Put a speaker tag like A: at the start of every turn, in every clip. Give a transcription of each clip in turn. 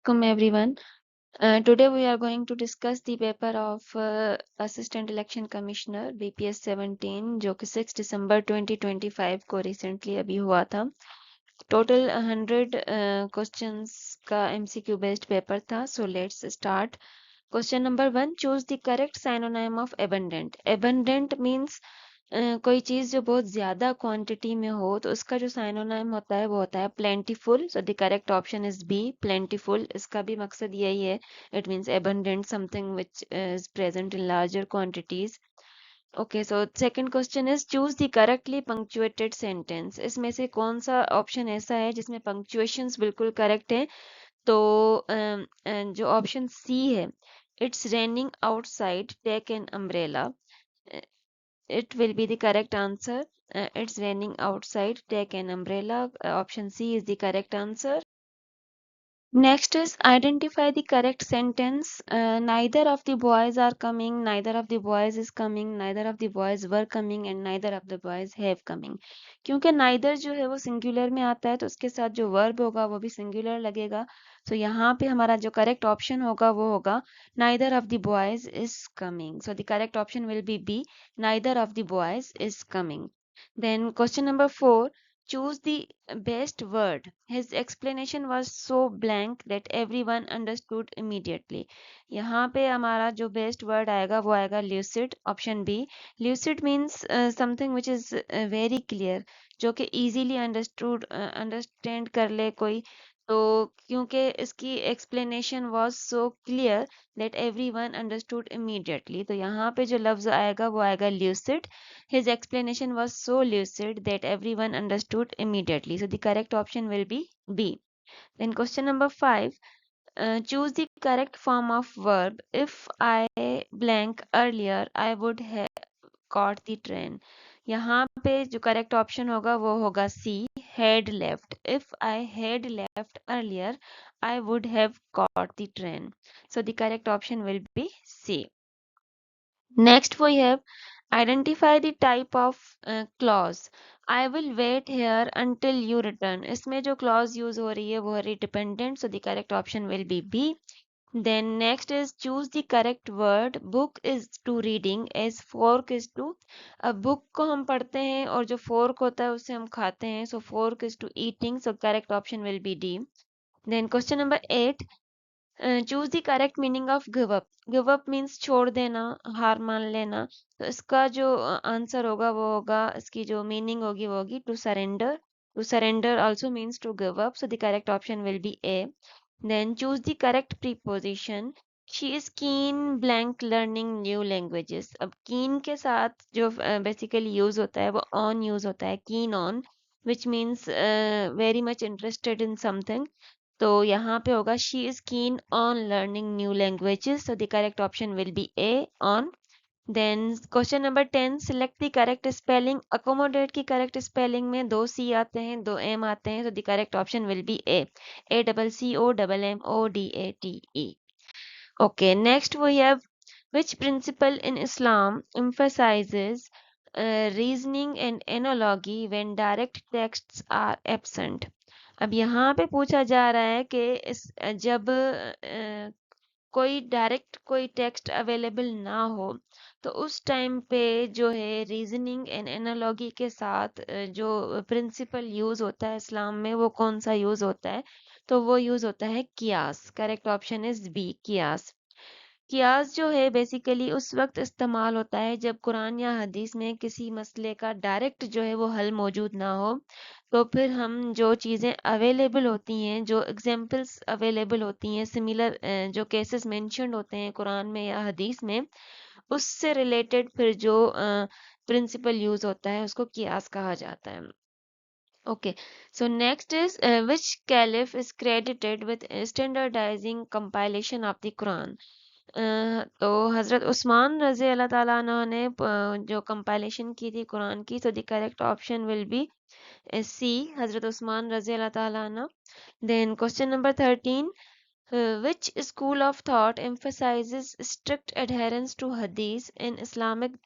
A: Welcome everyone. Today we are going to discuss the paper of Assistant Election Commissioner BPS 17 जो कि 6 दिसंबर 2025 को recently अभी हुआ था। टोटल 100 क्वेश्चंस का MCQ बेस्ड पेपर था। So let's start. Question number 1, choose the correct synonym of abundant. Abundant means कोई चीज जो बहुत ज्यादा क्वांटिटी में हो तो उसका जो साइनोनिम होता है वो होता है plentiful. So the correct option is B, plentiful. इसका भी मकसद यही है, it means abundant, something which is present in larger quantities. Okay, so second question is choose the correctly punctuated sentence. इसमें से कौन सा ऑप्शन ऐसा है जिसमें पंक्चुएशंस बिल्कुल करेक्ट है? तो जो ऑप्शन सी है, it's raining outside, take an umbrella, it will be the correct answer. It's raining outside, take an umbrella. Option C is the correct answer. Next is identify the correct sentence. Neither of the boys are coming, neither of the boys is coming, neither of the boys were coming and neither of the boys have coming. क्योंकि neither जो है वो singular में आता है तो उसके साथ जो verb होगा वो भी singular लगेगा। तो यहाँ पे हमारा जो correct option होगा वो होगा neither of the boys is coming. So the correct option will be B, neither of the boys is coming. Then question number 4, choose the best word. His explanation was so blank that everyone understood immediately. यहाँ पे हमारा जो best word आएगा वो आएगा lucid, option B. Lucid means something which is very clear, जो कि easily understand कर ले कोई। तो क्योंकि इसकी explanation was so clear that everyone understood immediately, तो यहाँ पे जो लफ्ज आएगा वो आएगा lucid. His explanation was so lucid that everyone understood immediately. So the correct option will be B. Then question number 5. Choose the correct form of verb. If I blank earlier, I would have caught the train. यहाँ पे जो correct option होगा वो होगा C, had left. If I had left earlier, I would have caught the train. So the correct option will be C. Next we have identify the type of clause. I will wait here until you return. इसमें जो clause use हो रही है वो है dependent, so the correct option will be B. Then next is choose the correct word. Book is to reading as fork is to. अब book को हम पढ़ते हैं और जो fork होता है उससे हम खाते हैं, so fork is to eating, so correct option will be D. Then question number 8, choose the correct meaning of give up. Give up means छोड़ देना, हार मान लेना। तो इसका जो आंसर होगा वो होगा, इसकी जो मीनिंग होगी वो होगी to surrender. To surrender also means to give up, so the correct option will be A. Then choose the correct preposition. She is keen blank learning new languages. अब कीन के साथ जो बेसिकली यूज होता है वो on use होता है, keen on, which means very much interested in something. तो यहाँ पे होगा she is keen on learning new languages, so the correct option will be A, on. Then question number 10, select the correct spelling. Accommodate की correct spelling में 2 C आते हैं, 2 M आते हैं, so the correct option will be A, ACCOMMODATE. Okay, next we have which principle in Islam emphasizes reasoning and analogy when direct texts are absent. अब यहाँ पे पूछा जा रहा है कि जब कोई डायरेक्ट कोई टेक्स्ट अवेलेबल ना हो तो उस टाइम पे जो है रीजनिंग एंड एनालॉजी के साथ जो प्रिंसिपल यूज होता है इस्लाम में वो कौन सा यूज होता है? तो वो यूज होता है कियास। करेक्ट ऑप्शन इज बी, कियास। कियास जो है बेसिकली उस वक्त इस्तेमाल होता है जब कुरान या हदीस में किसी मसले का डायरेक्ट जो है वो हल मौजूद ना हो। तो फिर हम जो चीज़ें अवेलेबल होती हैं, जो एग्जांपल्स अवेलेबल होती हैं, सिमिलर जो केसेस मेंशन्ड होते हैं कुरान में या हदीस में, उससे रिलेटेड फिर जो प्रिंसिपल यूज होता है उसको कियास कहा जाता है। Okay, so next is which caliph is credited with standardizing compilation of the Quran? तो हज़रत उस्मान रज़ी अल्लाह ताला अन्हु ने जो कंपाइलेशन की थी कुरान की, so the correct option will be C, हज़रत उस्मान रज़ी अल्लाह ताला अन्हु. Then question number 13, which school of thought emphasizes strict adherence to hadith in Islamic?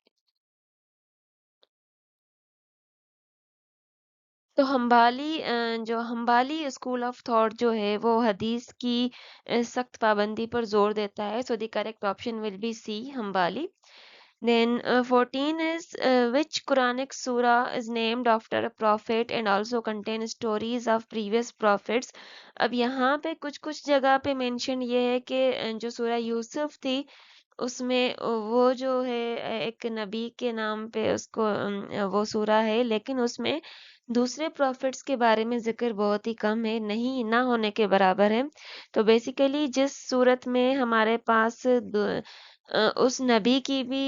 A: तो जो हम्बाली स्कूल ऑफ थॉट जो है वो हदीस की सख्त पाबंदी पर जोर देता है. So the correct option will be C, Hanbali. Then 14 is which Quranic surah is named after a prophet and also contain stories of previous prophets. अब यहाँ पे कुछ कुछ जगह पे मेंशन ये है कि जो सूरह यूसुफ थी उसमें वो जो है एक नबी के नाम पे उसको वो सूरह है, लेकिन उसमें दूसरे प्रॉफिट्स के बारे में जिक्र बहुत ही कम है, नहीं ना होने के बराबर है. तो बेसिकली जिस सूरत में हमारे पास उस नबी की भी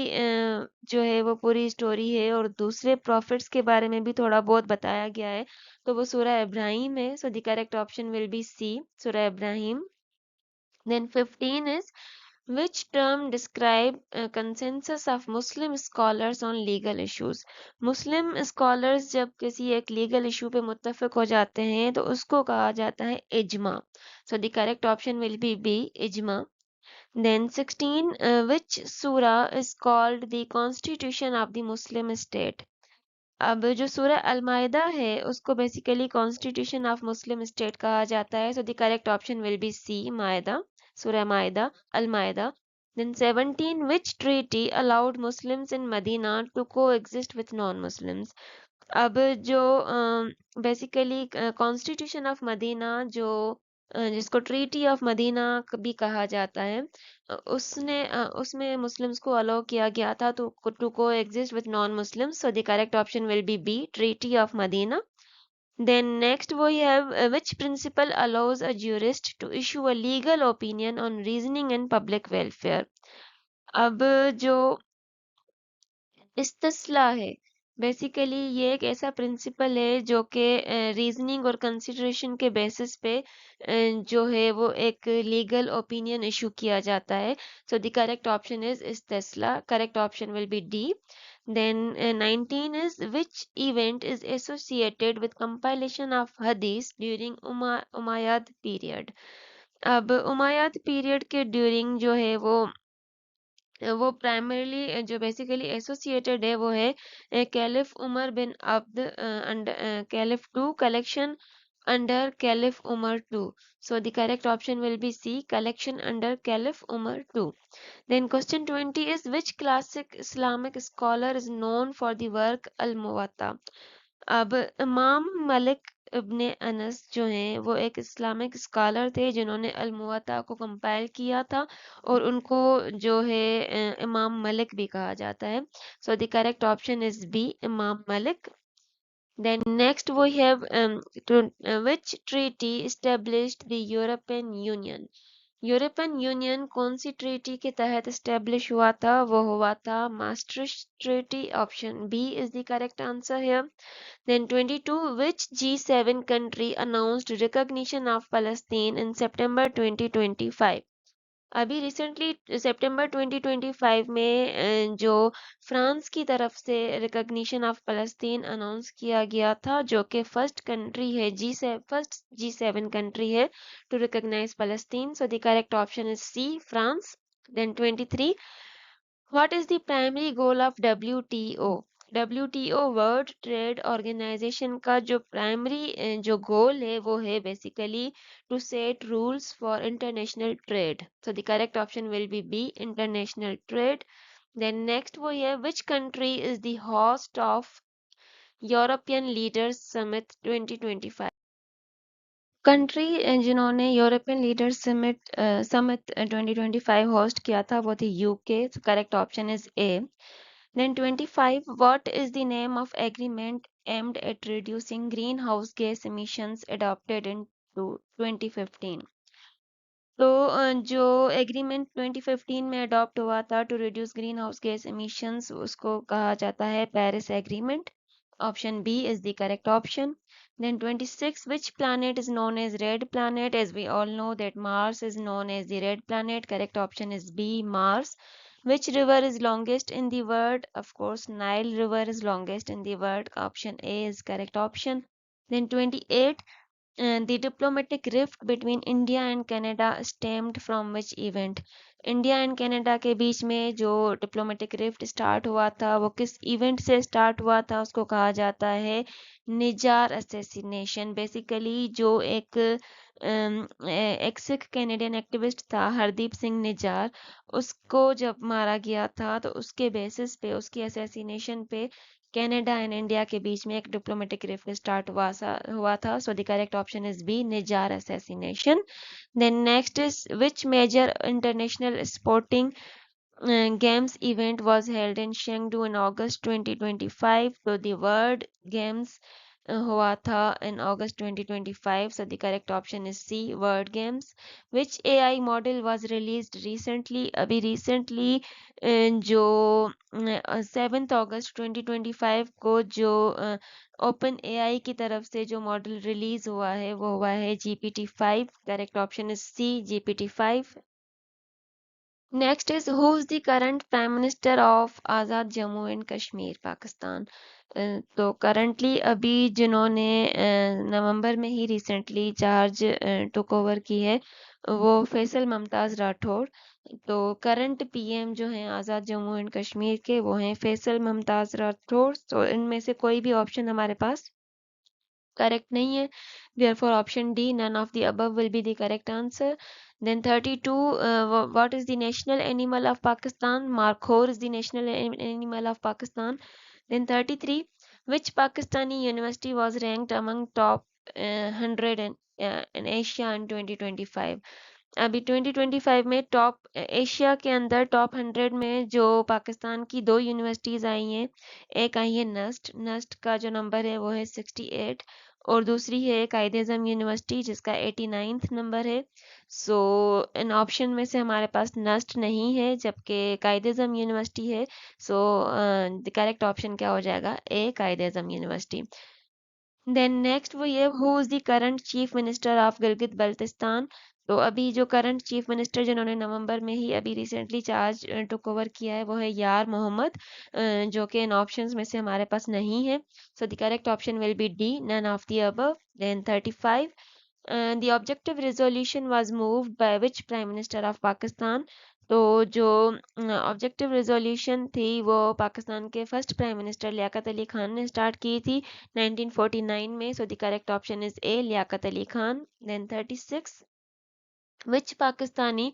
A: जो है वो पूरी स्टोरी है और दूसरे प्रॉफिट्स के बारे में भी थोड़ा बहुत बताया गया है, तो वो सूरह इब्राहिम है. So the correct option will be C, Surah Ibrahim. Then 15 is which term describe consensus of Muslim scholars on legal issues. Muslim scholars जब किसी एक legal issue पे मुत्तफिक हो जाते हैं तो उसको कहा जाता है इज्मा. So the correct option will be B, इज्मा. Then 16, which surah is called the constitution of the Muslim state. अब जो सूरह अल-माइदा है उसको basically constitution of Muslim state कहा जाता है. So the correct option will be C, Maidah, सूरह Maidah, अल-माइदा. Then 17, which treaty allowed Muslims in Medina to coexist with non-Muslims. अब जो बेसिकली कॉन्स्टिट्यूशन ऑफ मदीना जो जिसको ट्रीटी ऑफ मदीना भी कहा जाता है, उसमें मुस्लिम्स को अलाउ किया गया था to coexist with non Muslims. So the correct option will be B, treaty of Medina. Then next we have which principle allows a jurist to issue a legal opinion on reasoning and public welfare. अब जो इस्तिस्ला है basically ये एक ऐसा principal है जो कि reasoning और कंसिडरेशन के बेसिस पे जो है वो एक लीगल ओपिनियन इशू किया जाता है. So the correct option is इस्तिस्ला. Correct option will be D. Then 19 is which event is associated with compilation of hadith during उमायद period. अब उमायद पीरियड के ड्यूरिंग जो है वो प्राइमरीली जो बेसिकली एसोसिएटेड है वो है caliph Umar bin Abd under caliph two collection under caliph Umar two. So the correct option will be C, collection under caliph Umar two. Then question 20 is which classic Islamic scholar is known for the work Al-Muwatta. अब इमाम मलिक इब्ने अनस जो हैं वो एक Islamic scholar थे जिन्होंने अल-मुवत्ता को compile किया था और उनको जो है इमाम मलिक भी कहा जाता है. So the correct option is B, Imam Malik. Then next we have which treaty established the European Union. European union कौन सी ट्रीटी के तहत स्टेब्लिश हुआ था? वो हुआ था maastricht treaty. Option B is the correct answer here. Then 22, which G7 country announced recognition of Palestine in September 2025? अभी recently सितंबर 2025 में जो फ्रांस की तरफ से रिकॉग्निशन ऑफ फलस्तीन अनाउंस किया गया था, जो कि फर्स्ट कंट्री है फर्स्ट G7 कंट्री है टू रिकॉग्नाइज फलस्तीन. So the correct option is C, France. Then 23, what is the primary goal of WTO. WTO world trade organisation का जो प्राइमरी जो गोल है वो है basically to set rules for international trade. So the correct option will be B, international trade. Then next we have which country is the host of European Leaders Summit 2025? Country जिन्होंने European leaders summit 2025 host किया था वो थी UK. Correct option is A. Then 25, what is the name of agreement aimed at reducing greenhouse gas emissions adopted in 2015? तो जो agreement 2015 में adopt हुआ था to reduce green house gas emissions उसको कहा जाता है Paris agreement. Option B is the correct option. Then 26, which planet is known as red planet? As we all know that Mars is known as the red planet. Correct option is B, Mars. Which river is longest in the world? Of course, Nile River is longest in the world. Option A is correct option. Then 28, The diplomatic rift between India and Canada stemmed from which event? India and Canada के बीच में जो diplomatic rift start हुआ था वो किस event से start हुआ था? उसको कहा जाता है निजार असैसिनेशन। बेसिकली जो एक सिख कैनेडियन एक्टिविस्ट था हरदीप सिंह निजार, उसको जब मारा गया था तो उसके बेसिस पे, उसकी असैसिनेशन पे कनाडा एंड इंडिया के बीच में एक डिप्लोमेटिक रिफ्ट स्टार्ट हुआ था। So the correct option is B, Nizar assassination. Then next is which major international sporting games event was held in Chengdu in August 2025? So the World Games हुआ था in August 2025. So the correct option is C, World Games. Which AI model was released recently? अभी recently जो 7th August 2025 को जो open AI की तरफ से जो मॉडल रिलीज हुआ है वो हुआ है GPT-5। Correct option is C, GPT-5। Next is who is the current prime minister of Azad Jammu and Kashmir Pakistan? तो करंटली अभी जिन्होंने नवंबर में ही रिसेंटली चार्ज टुक ओवर की है वो फैसल मुमताज़ राठौर। तो करंट पीएम जो हैं आज़ाद जम्मू एंड कश्मीर के वो हैं फैसल मुमताज़ राठौर। तो इनमें से कोई भी ऑप्शन हमारे पास करेक्ट नहीं है। Therefore, option D, none of the above will be the correct answer. Then 32, what is the national animal of Pakistan? Markhor is the national animal of Pakistan. Then 33, which Pakistani university was ranked among top 100 in Asia in 2025? अभी 2025 में top Asia के अंदर top 100 में जो पाकिस्तान की दो universities आई हैं, एक आई है नस्ट का जो नंबर है वो है 68, और दूसरी है कायद अज़म यूनिवर्सिटी जिसका 89th नंबर है। सो इन ऑप्शन में से हमारे पास नस्ट नहीं है जबकि कायद अज़म यूनिवर्सिटी है। सो द करेक्ट ऑप्शन क्या हो जाएगा? ए, कायद अज़म यूनिवर्सिटी। देन नेक्स्ट वो ये who is the current chief minister of Gilgit Baltistan? तो अभी जो करंट चीफ मिनिस्टर जिन्होंने नवंबर में ही अभी रिसेंटली चार्ज टुक ओवर किया है वो है यार मोहम्मद, जो कि इन ऑप्शंस में से हमारे पास नहीं है। So the correct option will be D, none of the above. Then 35, the objective resolution was moved by which prime minister of Pakistan? तो जो ऑब्जेक्टिव रेजोल्यूशन थी वो पाकिस्तान के first prime minister Liaquat Ali Khan ने स्टार्ट की थी 1949 में। So the correct option is A, Liaquat Ali Khan. Then 36, which Pakistani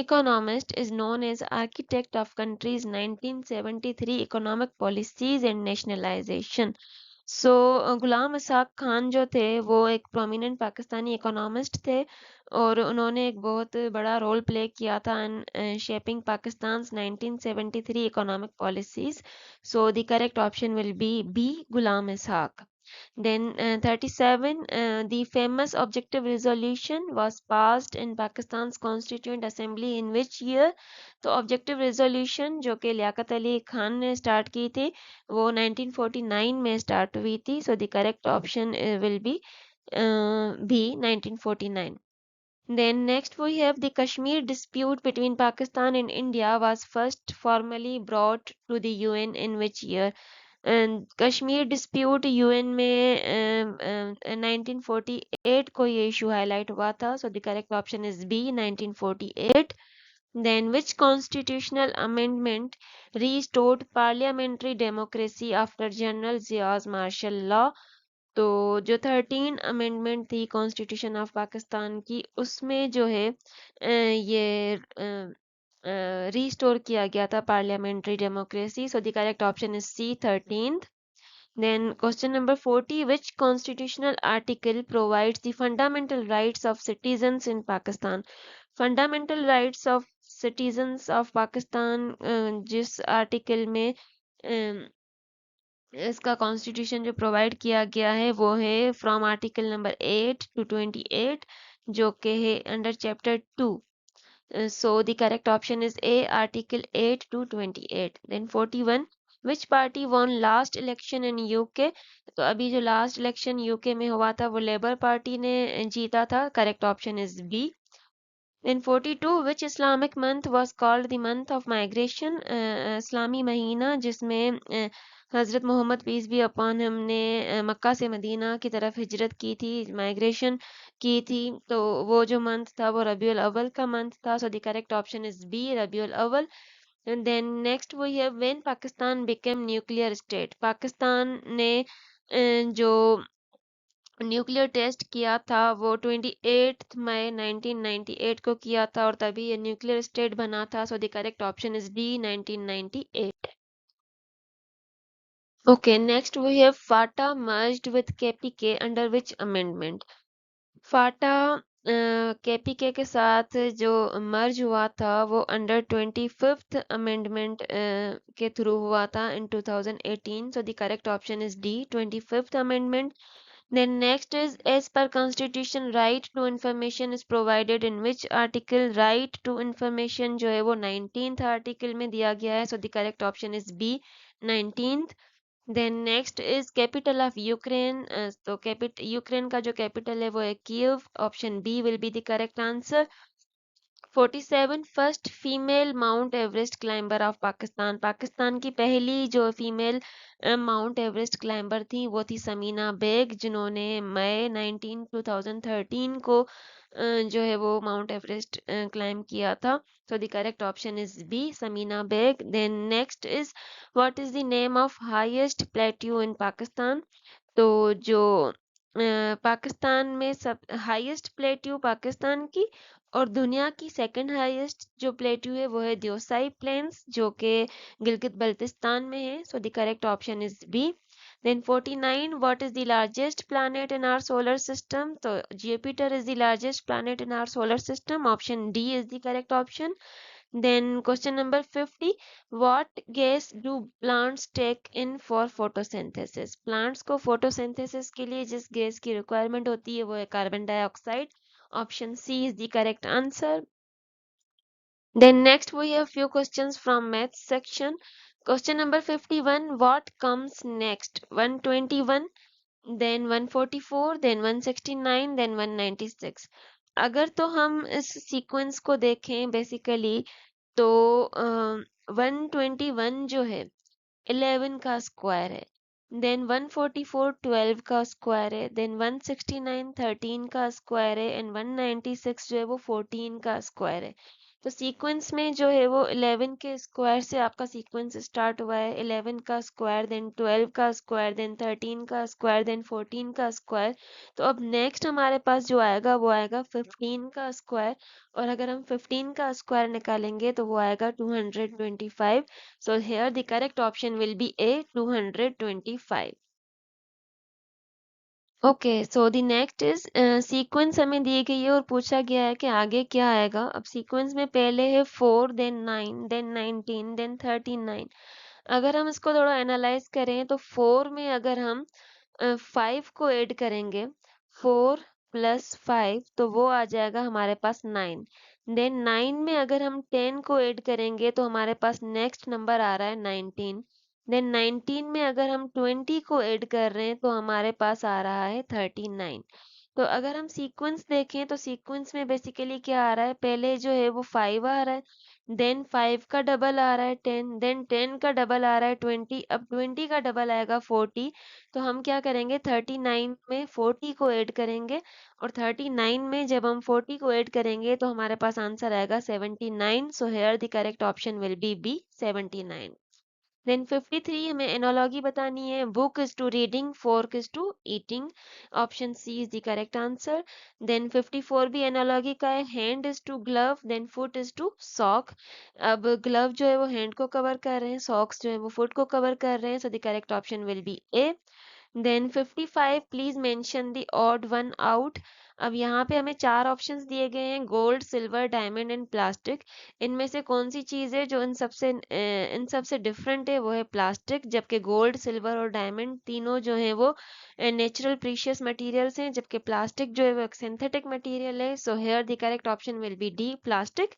A: economist is known as architect of country's 1973 economic policies and nationalization? सो गुलाम इसहाक खान जो थे वो एक प्रोमिनेंट पाकिस्तानी इकोनॉमिस्ट थे और उन्होंने एक बहुत बड़ा रोल प्ले किया था in shaping Pakistan 1973 economic policies. So the correct option will be B, Ghulam Ishaq. Then 37, the famous objective resolution was passed in Pakistan's Constituent Assembly in which year? तो objective resolution जो कि लियाकत अली खान ने स्टार्ट की थी वो 1949 में स्टार्ट हुई थी। So the correct option will be B, 1949. Then next we have the Kashmir dispute between Pakistan and India was first formally brought to the UN in which year? Kashmir dispute UN में 1948 को ये issue highlight हुआ था। So the correct option is B, 1948। Then which constitutional amendment restored parliamentary democracy after general Zia's martial law? तो जो 13 amendment थी constitution of Pakistan की उसमें जो है ये रीस्टोर किया गया था parliamentary democracy. So the correct option is C, 13th. Then question number 40, which constitutional article provides the fundamental rights of citizens in Pakistan? Fundamental rights of citizens of Pakistan जिस article में इसका constitution जो provide किया गया है वो है from article number 8 to 28 जो कि है under chapter 2। So the correct option is A, Article 8 to 28. Then 41, which party won last election in UK? तो अभी जो लास्ट इलेक्शन यूके में हुआ था वो लेबर पार्टी ने जीता था। Correct option is B. Then 42, which Islamic month was called the month of migration? इस्लामी महीना जिसमें हज़रत Muhammad peace be upon him ने मक्का से मदीना की तरफ हिजरत की थी, माइग्रेशन की थी, तो वो जो मंथ था वो रबीउल अव्वल का मंथ था। So the correct option is B, रबीउल अव्वल। And then next we have when Pakistan became nuclear state. Pakistan ने जो न्यूक्लियर टेस्ट किया था वो 28 मई 1998 को किया था और तभी ये न्यूक्लियर स्टेट बना था। So the correct option is D, 1998। Okay, next we have FATA merged with KPK under which amendment? Phata KPK के साथ जो मर्ज हुआ था वो अंडर 25th अमेंडमेंट के थ्रू हुआ था in 2018। So the correct option is D, 25th amendment. Then next is as per constitution right to information is provided in which article. Right to information जो है वो 19th आर्टिकल में दिया गया है। So the correct option is B, 19th। Then next is capital of Ukraine. तो Ukraine का जो कैपिटल है वो है Kyiv. Option B will be the correct answer. 47 first female mount Everest climber of Pakistan. Pakistan की पहली जो फीमेल माउंट एवरेस्ट क्लाइंबर थी वो थी समीना बेग, जिन्होंने मई 2013 को जो है वो माउंट एवरेस्ट क्लाइम किया था। So the correct option is B, Samina Baig. Then next is what is the name of highest plateau in Pakistan. तो जो पाकिस्तान में सब हाईएस्ट प्लेट्यू पाकिस्तान की और दुनिया की सेकंड हाईएस्ट जो प्लेट्यू है वो है द्योसाई प्लेन्स, जो कि गिलगित बल्तिस्तान में है। So the correct option is B. Then 49, what is the largest planet in our solar system? So Jupiter is the largest planet in our solar system. Option D is the correct option. Then question number 50, what gas do plants take in for photosynthesis? Plants को photosynthesis के लिए जिस gas की requirement होती है वो है carbon dioxide. Option C is the correct answer. Then next we have few questions from maths section. Question number 51, what comes next? 121, then 144, then 169, then 196। अगर तो हम इस सीक्वेंस को देखें बेसिकली तो 121 जो है 11 का स्क्वायर है, देन 144 12 का स्क्वायर है, देन 169 13 का स्क्वायर है एंड 196 जो है वो 14 का स्क्वायर है। तो सीक्वेंस में जो है वो 11 के स्क्वायर से आपका सीक्वेंस स्टार्ट हुआ है। 11 का स्क्वायर, देन 12 का स्क्वायर, देन 13 का स्क्वायर, देन 14 का स्क्वायर। तो अब नेक्स्ट हमारे पास जो आएगा वो आएगा 15 का स्क्वायर, और अगर हम 15 का स्क्वायर निकालेंगे तो वो आएगा 225। So here the correct option will be A, 225. Okay, so the next is sequence हमें दी गई है और पूछा गया है कि आगे क्या आएगा। अब सीक्वेंस में पहले है 4, देन 9, देन 19, देन 39। अगर हम इसको थोड़ा एनालाइज करें तो 4 में अगर हम 5 को ऐड करेंगे, 4 प्लस 5 तो वो आ जाएगा हमारे पास 9। देन 9 में अगर हम 10 को ऐड करेंगे तो हमारे पास नेक्स्ट नंबर आ रहा है 19। देन 19 में अगर हम 20 को ऐड कर रहे हैं तो हमारे पास आ रहा है 39। तो अगर हम सीक्वेंस देखें तो सीक्वेंस में बेसिकली क्या आ रहा है, पहले जो है वो 5 आ रहा है, देन 5 का डबल आ रहा है 10, देन 10 का डबल आ रहा है 20, अब 20 का डबल आएगा 40। तो हम क्या करेंगे, 39 में 40 को ऐड करेंगे और 39 में जब हम 40 को ऐड करेंगे तो हमारे पास आंसर आएगा 79। So here the correct option will be 79। Then 53 हमें एनोलॉजी बतानी है। Book is to reading, fork is to eating. Option C is the correct answer. Then 54 भी एनोलॉजी का है। Hand is to glove, then foot is to sock. अब glove जो है वो हैंड को कवर कर रहे हैं, सॉक्स जो है वो फुट को कवर कर रहे हैं। So the correct option will be A. Then 55 please mention the odd one out. अब यहाँ पे हमें 4 ऑप्शंस दिए गए हैं, gold, silver, diamond and plastic. इनमें से कौन सी चीज है जो इन सबसे डिफरेंट है, वो है प्लास्टिक। जबकि गोल्ड, सिल्वर और डायमंड तीनों जो हैं वो नेचुरल प्रीशियस मटेरियल्स हैं, जबकि प्लास्टिक जो है वो एक सिंथेटिक मटेरियल है। सो here the correct option will be D, plastic.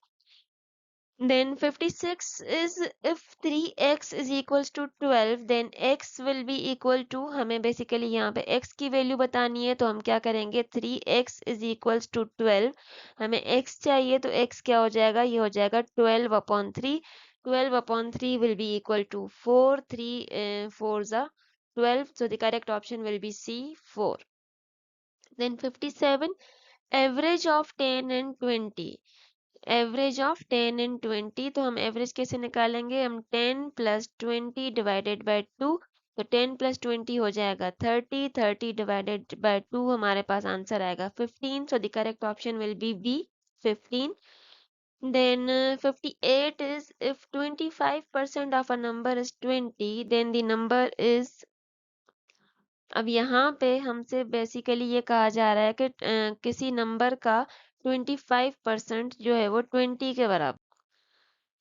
A: Then 56 is if 3x is equals to 12 then x will be equal to, हमें बेसिकली यहाँ पे x की वैल्यू बतानी है तो हम क्या करेंगे, 3x is equals to 12। हमें x चाहिए तो x क्या हो जाएगा, ये हो जाएगा 12 upon 3। 12/3 will be equal to 4. 3 4s are 12. So the correct option will be C, 4. Then 57, average of 10 and 20. Average of 10 and 20, तो हम एवरेज कैसे निकालेंगे? हम 10 + 20 डिवाइडेड बाय 2, तो 10 + 20 हो जाएगा 30. 30 डिवाइडेड बाय 2 हमारे पास आंसर आएगा 15. So the correct option will be B, 15. Then 58 is, if 25% of a number is 20, then the number is, अब यहाँ पे हमसे बेसिकली ये कहा जा रहा है कि किसी नंबर का 25% जो है वो 20 के बराबर।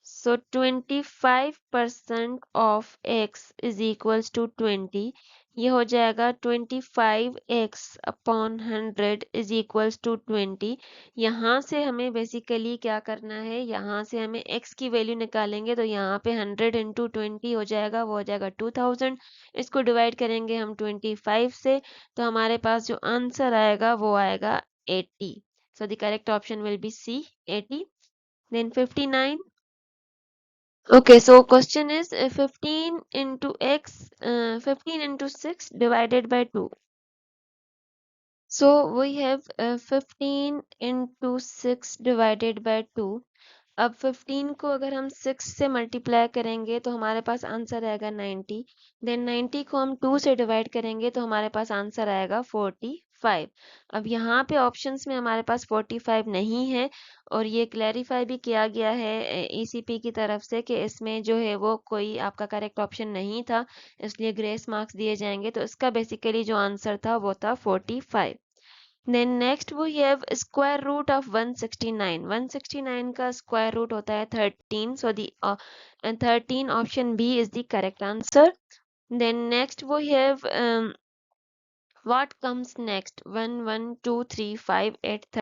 A: So 25% of x is equals to 20. ये हो जाएगा 25x/100 is equals to 20. यहाँ से हमें बेसिकली क्या करना है? यहाँ से हमें x की वैल्यू निकालेंगे, तो यहाँ पे 100 × 20 हो जाएगा, वो हो जाएगा 2000. इसको डिवाइड करेंगे हम 25 से, तो हमारे पास जो आंसर आएगा वो आएगा 80. So the correct option will be C, 80. Then 59. Okay, so question is 15 into x, 15 into 6 divided by 2. So we have 15 into 6 divided by 2. अब 15 को अगर हम 6 से मल्टीप्लाई करेंगे तो हमारे पास आंसर आएगा 90. देन 90 को हम 2 से डिवाइड करेंगे तो हमारे पास आंसर आएगा 45. अब यहाँ पे ऑप्शंस में हमारे पास 45 नहीं है, और ये क्लैरिफाई भी किया गया है ईसीपी की तरफ से कि इसमें जो है वो कोई आपका करेक्ट ऑप्शन नहीं था, इसलिए ग्रेस मार्क्स दिए जाएंगे. तो इसका बेसिकली जो आंसर था वो था 45. Then next we have square root of 169. 169 का square root होता है 13. So the 13 option B is the correct answer. Then next we have what comes next? 1 1 2 3 5 8 13.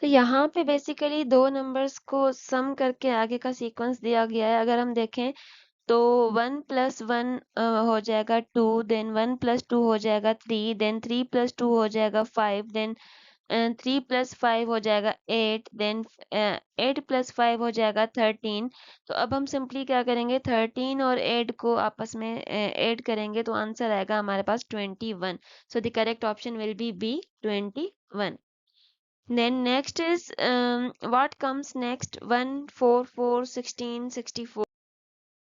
A: तो यहाँ पे बेसिकली दो नंबर्स को सम करके आगे का सीक्वेंस दिया गया है. अगर हम देखें तो 1 + 1 हो जाएगा 2, देन 1 + 2 हो जाएगा 3, देन 3 + 2 हो जाएगा 5, देन 3 + 5 हो जाएगा 8, देन 8 + 5 हो जाएगा 13. तो अब हम सिंपली क्या करेंगे? 13 और 8 को आपस में ऐड करेंगे तो आंसर आएगा हमारे पास 21. So the correct option will be B, 21. Then next is what comes next? 1 4 4 16 64.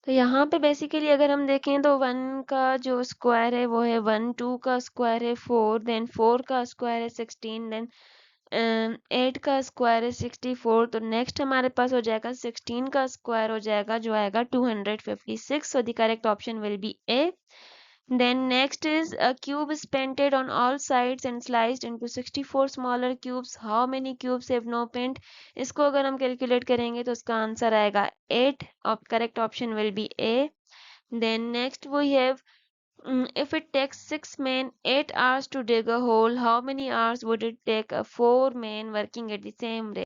A: तो यहाँ पे बेसिकली अगर हम देखें तो 1 का जो स्क्वायर है वो है 1, 2 का स्क्वायर है 4, देन 4 का स्क्वायर है 16, देन 8 का स्क्वायर है 64. तो नेक्स्ट हमारे पास हो जाएगा 16 का स्क्वायर हो जाएगा जो आएगा 256. सो the correct option will be A. Then next is a cube is painted on all sides and sliced into 64 smaller cubes. How many cubes have no paint? इसको अगर हम कैलकुलेट करेंगे तो इसका आंसर आएगा 8. Correct option will be A. Then next we have if it takes 6 men 8 hours to dig a hole, how many hours would it take a 4 men working at the same rate?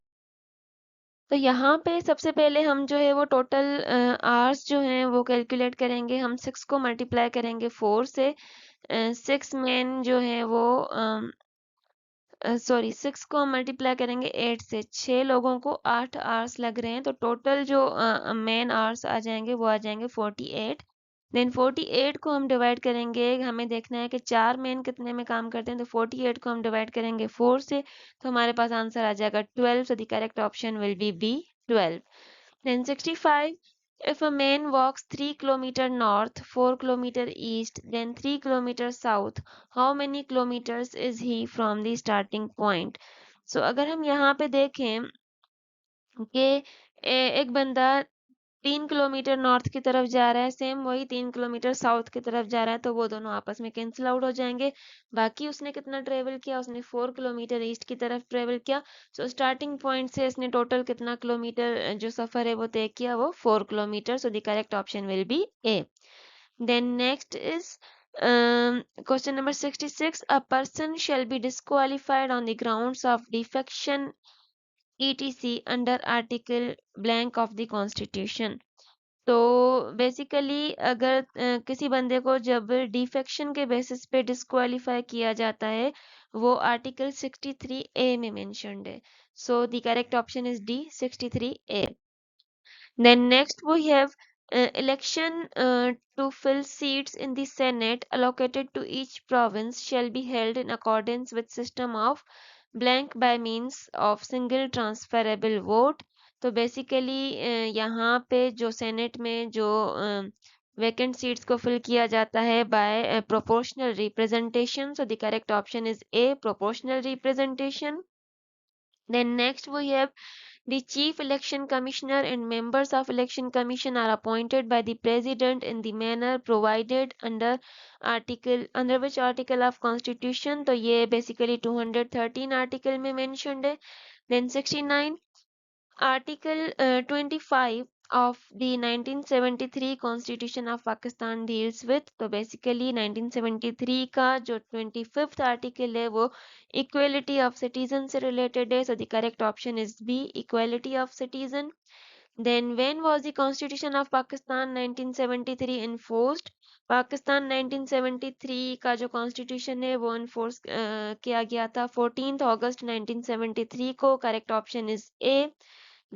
A: तो यहाँ पे सबसे पहले हम जो है वो total hours जो हैं वो कैलकुलेट करेंगे. हम 6 को मल्टीप्लाई करेंगे 4 से. 6 मैन जो है वो सॉरी 6 को हम मल्टीप्लाई करेंगे 8 से. 6 लोगों को 8 आवर्स लग रहे हैं, तो टोटल जो मैन आवर्स आ जाएंगे वो आ जाएंगे 48. देन 48 को हम डिवाइड करेंगे, हमें देखना है कि 4 मैन कितने में काम करते हैं, तो 48 को हम डिवाइड करेंगे 4 से, तो हमारे पास आंसर आ जाएगा 12. So the correct option will be B, 12. Then 65, if a man walks 3 kilometers north, 4 kilometers east, then 3 kilometers south, how many kilometers is he from the starting point? So अगर हम यहाँ पे देखें कि एक बंदा 3 किलोमीटर नॉर्थ की तरफ जा रहा है, सेम वही 3 किलोमीटर साउथ की तरफ जा रहा है, तो वो दोनों आपस में कैंसिल आउट हो जाएंगे. बाकी उसने कितना ट्रेवल किया? उसने 4 किलोमीटर ईस्ट की तरफ ट्रेवल किया. सो स्टार्टिंग पॉइंट से इसने टोटल कितना किलोमीटर जो सफर है वो तय किया? वो 4 kilometre. So the correct option will be A. Then next is question number 66. A person shall be disqualified on the grounds of defection etc under article blank of the constitution. तो basically अगर किसी बंदे को जब defection के basis पे disqualify किया जाता है, वो आर्टिकल 63A में मेंशन्ड है. So the correct option is D, 63A. Then next we have election to fill seats in the Senate allocated to each province shall be held in accordance with system of blank by means of single transferable vote. तो basically यहाँ पे जो senate में जो vacant seats को fill किया जाता है by proportional representation, so the correct option is A, proportional representation. Then next we have the Chief Election Commissioner and members of Election Commission are appointed by the President in the manner provided under which article of Constitution. तो ये basically 213 article में mentioned है. Then 69 Article 25 of the 1973 Constitution of Pakistan deals with, तो basically 1973 का जो 25th article है वो equality of citizen से related है, so the correct option is B, equality of citizen. Then when was the Constitution of Pakistan 1973 enforced? Pakistan 1973 का जो constitution है वो इन्फोर्स किया गया था 14th August 1973 को. Correct option is A.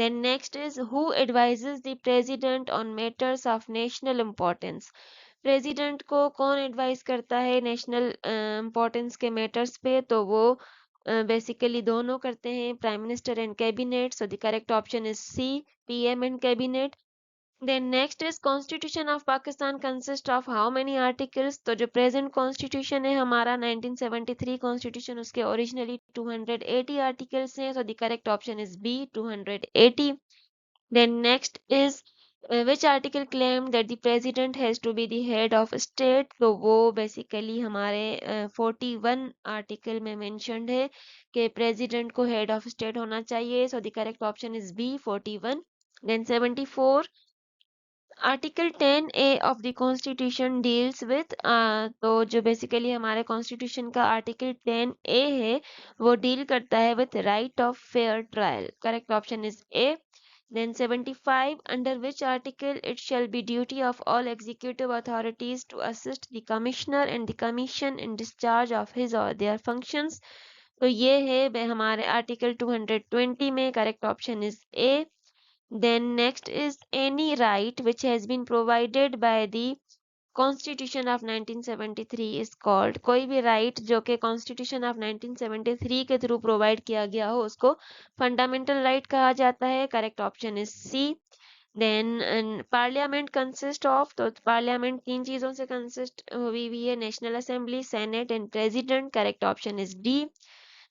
A: Then next is who advises the president on matters of national importance. President को कौन एडवाइस करता है नेशनल इम्पोर्टेंस के मैटर्स पे? तो वो बेसिकली दोनों करते हैं, prime minister and cabinet. So the correct option is C, PM and cabinet. Then next is constitution of Pakistan consist of how many articles? तो जो प्रेजेंट कॉन्स्टिट्यूशन है हमारा 1973 कॉन्स्टिट्यूशन, उसके ओरिजिनली 280 आर्टिकल्स हैं. So the correct option is B, 280. Then next is which article claim that the president has to be the head of state? तो वो basically हमारे 41 article में mentioned है कि president को head of state होना चाहिए. So the correct option is B, 41. Then 74 article 10A of the constitution deals with, तो जो बेसिकली हमारे कॉन्स्टिट्यूशन का आर्टिकल 10A है वो डील करता है with right of fair trial. Correct option is A. Then 75 under which article it shall be duty of all executive authorities to assist the commissioner and the commission in discharge of his or their functions. तो ये है हमारे article 220 में. Correct option is A. Then next is any right which has been provided by the Constitution of 1973 is called. कोई भी right जो कि Constitution of 1973 के थ्रू प्रोवाइड किया गया हो उसको फंडामेंटल राइट कहा जाता है. Correct option is C. Then parliament consist of, तो पार्लियामेंट तीन चीजों से कंसिस्ट हुई हुई है, national assembly, senate and president. Correct option is D.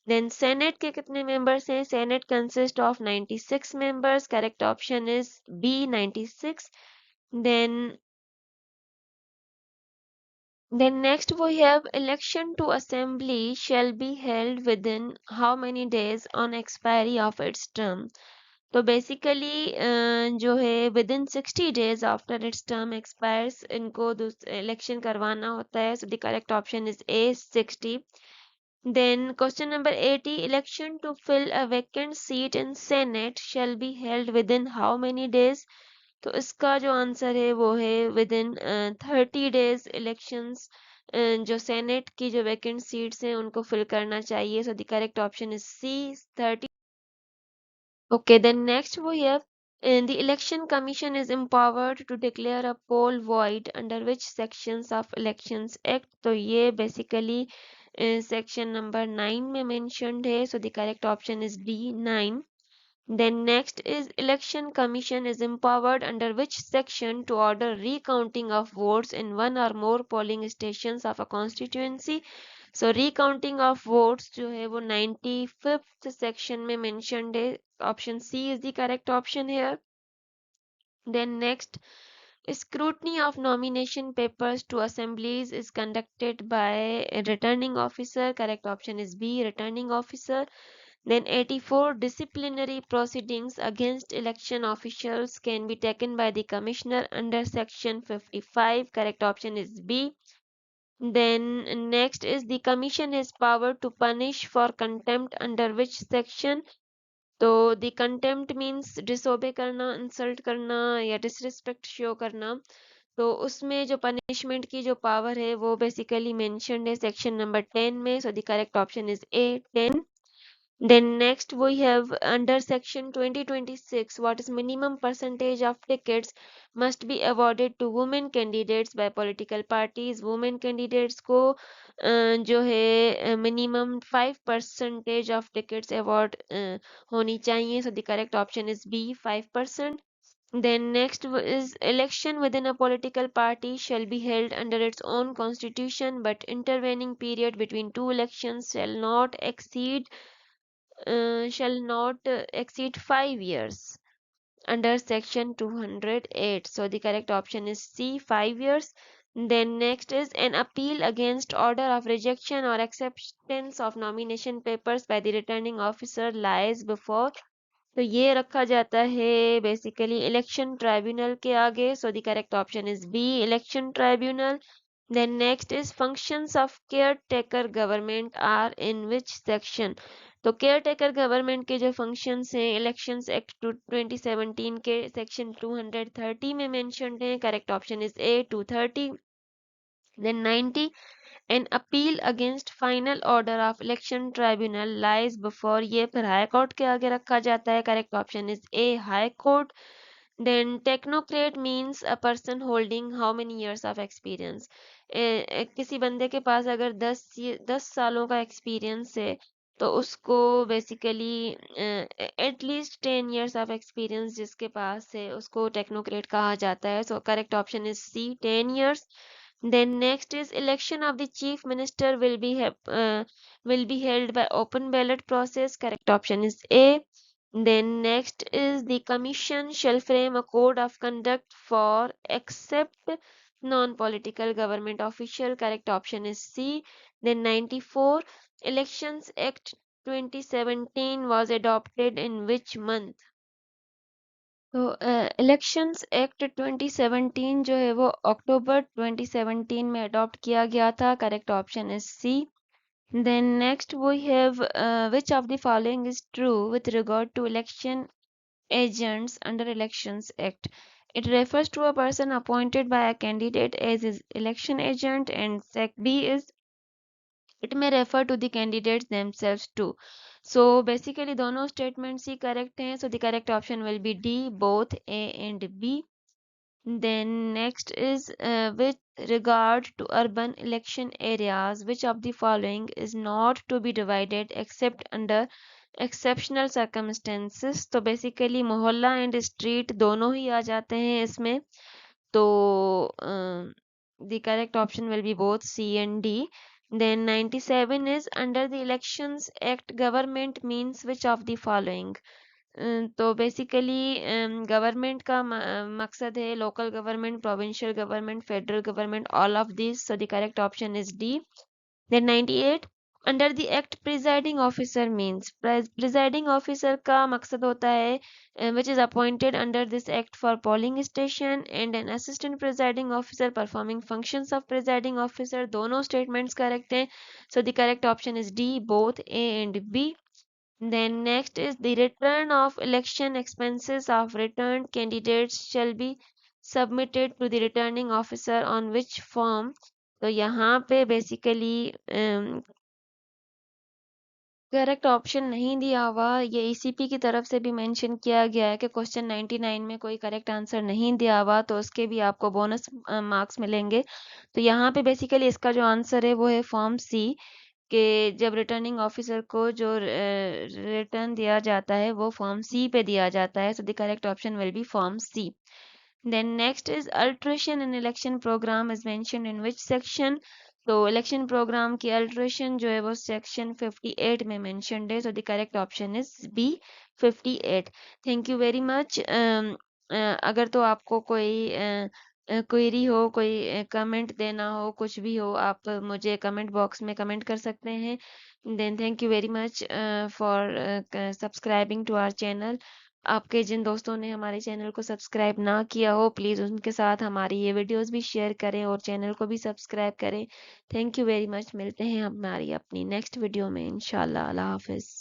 A: Then senate के कितने मेंबर्स हैं? Senate consist of 96 members. Correct option is B, 96. Then next we have election to assembly shall be held within how many days on expiry of its term? तो basically जो है within 60 days after its term expires इनको election करवाना होता है. So the correct option is A, 60. Then question number 80, election to fill a vacant seat in Senate shall be held within how many days? तो इसका जो answer है वो है within 30 days elections जो सेनेट की जो वैकेंट सीट्स हैं उनको फिल करना चाहिए. So the correct option is C, 30. Okay, then next we have the election commission is empowered to declare a poll void under which sections of elections act. तो ये basically section number 9 में mentioned है. So the correct option is D, 9. Then next is election commission is empowered under which section to order recounting of votes in one or more polling stations of a constituency. So recounting of votes जो है वो 95th section में mentioned है. Option C is the correct option here. Then next, scrutiny of nomination papers to assemblies is conducted by a returning officer. Correct option is B, returning officer. Then 84, disciplinary proceedings against election officials can be taken by the commissioner under section 55. Correct option is B. Then next is the commission has power to punish for contempt under which section? तो the contempt means disobey करना, insult करना या disrespect show करना. तो उसमें जो punishment की जो power है वो basically mentioned है section number 10 में. So the correct option is A, 10. Then next we have under section 2026 what is minimum percentage of tickets must be awarded to women candidates by political parties. women candidates को जो है minimum 5% of tickets award होनी चाहिए. So the correct option is B, 5%. Then next is election within a political party shall be held under its own constitution, but intervening period between two elections shall not exceed 5 years under section 208. So the correct option is C, 5 years. Then next is an appeal against order of rejection or acceptance of nomination papers by the returning officer lies before. तो ये रखा जाता है basically election tribunal के आगे. So the correct option is B, election tribunal. Then next is functions of caretaker government are in which section? तो caretaker government के जो functions हैं Elections Act 2017 के section 230 में mentioned हैं. Correct option is A, 230. Then 90, an appeal against final order of election tribunal lies before. ये फिर high court के आगे रखा जाता है. Correct option is A, high court. Then technocrat means a person holding how many years of experience? किसी बंदे के पास अगर 10 सालों का एक्सपीरियंस है तो उसको basically at least 10 years of experience जिसके पास है उसको टेक्नोक्रेट कहा जाता है. So correct option is C, 10 years. Then next is election of the chief minister will be held by open ballot process. Correct option is A. Then next is the commission shall frame a code of conduct for except non-political government official. Correct option is C. Then 94, Elections Act 2017 was adopted in which month? तो elections act 2017 जो है वो अक्टूबर 2017 में adopt किया गया था. Correct option is C. Then next we have which of the following is true with regard to election agents under Elections Act? It refers to a person appointed by a candidate as his election agent, and sec B is it may refer to the candidates themselves too. So basically दोनों statements ही correct हैं. So the correct option will be D, both A and B. Then next is with regard to urban election areas, which of the following is not to be divided except under exceptional circumstances? तो basically मोहल्ला and street दोनों ही आ जाते हैं इसमें. तो the correct option will be both C and D. Then 97 is under the Elections Act government means which of the following? तो basically government का मकसद है local government, provincial government, federal government, all of this. So the correct option is D. Then 98, under the act presiding officer means presiding officer का मकसद होता है which is appointed under this act for polling station and an assistant presiding officer performing functions of presiding officer. दोनों statements correct हैं. So the correct option is D, both A and B. Then next is the return of election expenses of returned candidates shall be submitted to the returning officer on which form? तो यहाँ पे basically correct option नहीं दिया हुआ. ये ECP की तरफ से भी मेंशन किया गया है कि क्वेश्चन 99 में कोई करेक्ट आंसर नहीं दिया हुआ तो उसके भी आपको बोनस मार्क्स मिलेंगे. तो यहाँ पे बेसिकली इसका जो आंसर है वो है फॉर्म सी, कि जब रिटर्निंग ऑफिसर को जो रिटर्न दिया जाता है वो फॉर्म सी पे दिया जाता है. So the correct option will be form C. Then next is alteration in election program is mentioned in which section? तो इलेक्शन प्रोग्राम की अल्ट्रेशन जो है वो सेक्शन 58 में मेंशन्ड है. So the correct option is B, 58. Thank you very much. अगर तो आपको कोई क्वेरी हो, कोई कमेंट देना हो, कुछ भी हो, आप मुझे कमेंट बॉक्स में कमेंट कर सकते हैं. Then thank you very much for subscribing to our channel. आपके जिन दोस्तों ने हमारे चैनल को सब्सक्राइब ना किया हो प्लीज़ उनके साथ हमारी ये वीडियोस भी शेयर करें और चैनल को भी सब्सक्राइब करें. Thank you very much. मिलते हैं हमारी अपनी नेक्स्ट वीडियो में इंशाल्लाह. अल्लाह हाफिज़.